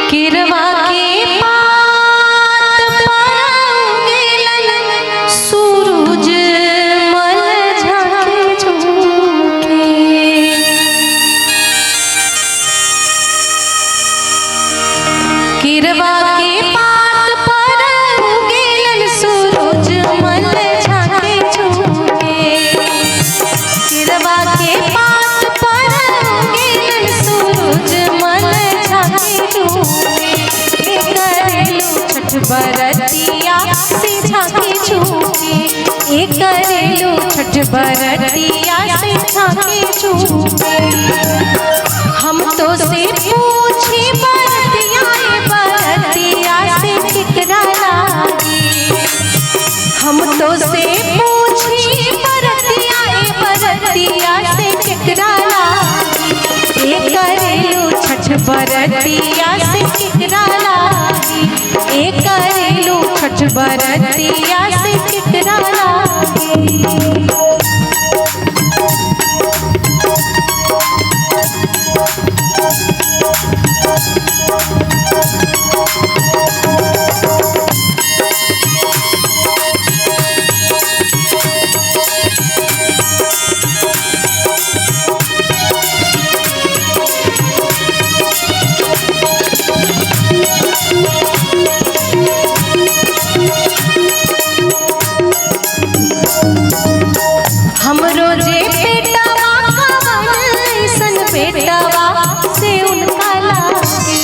किरवा के पात पर सूरज मल झाके झुके। किरवा के पात पर उगेलन सूरज मल झाके झुके। किरवा के पात पर उगेलन सूरज मल झाके झुके। छठ बरतिया से झाके झुके। एक करेलो छठ बरतिया से झाके झुके। हम तो से पूछे बरतिया से केकरा लागे। हम तो से पूछे बरतिया से केकरा लागे। एक करेलो छठ बरतिया से केकरा लागे। एक करेलो छठ बरतिया से केकरा लागे। हमरो जे बेटवा कवन ऐसन बेटवा से उनका लागे।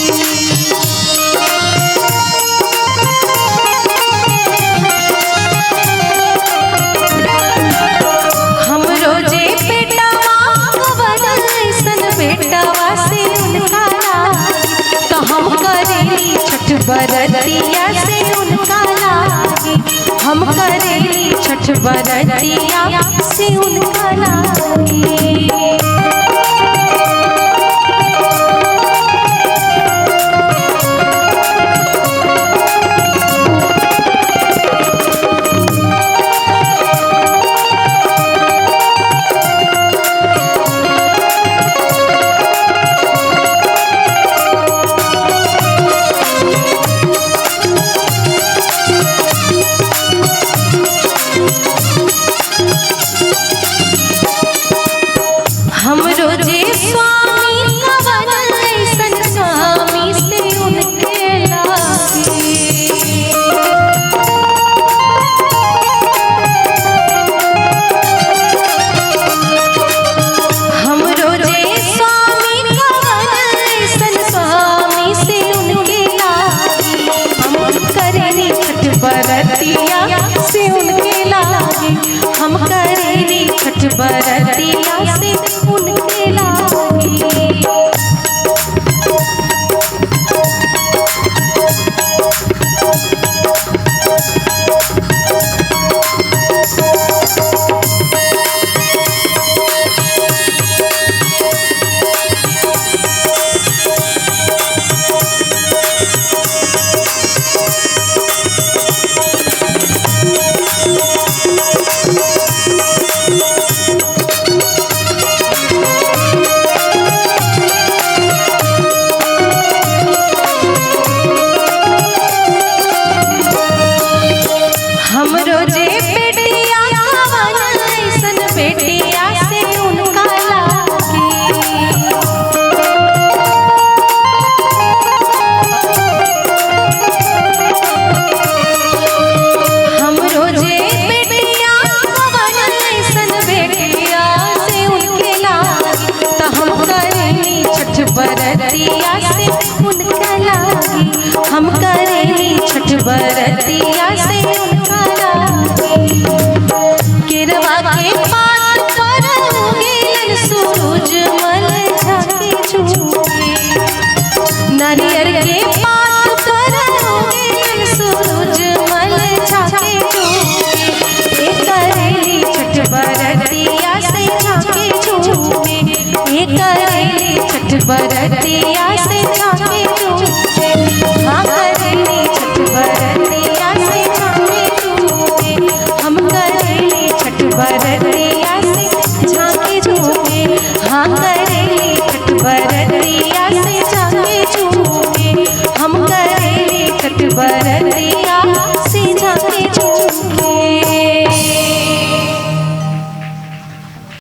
हमरो जे बेटवा कवन ऐसन बेटवा से उनका लागे। तो हम करेली छठ बरतिया से उनका लागे। हम करेली छठ बरतिया से उनका लागे। हमरो जे स्वामी कवन ऐसन स्वामी से उनके लागे। हमरो जे स्वामी कवन ऐसन स्वामी से उनके लागे। हम करेली छठ बरतिया से उनके लागे। हम करेली छठ बरतिया से उनके लागे। हमरो जे बेटिया कवन ऐसन बेटिया से उनका लागे। हमरो जे बेटिया कवन ऐसन बेटिया से उनके लागे। तो हम करेली छठ बरतिया से उनका लागे। हम करेली छठ बर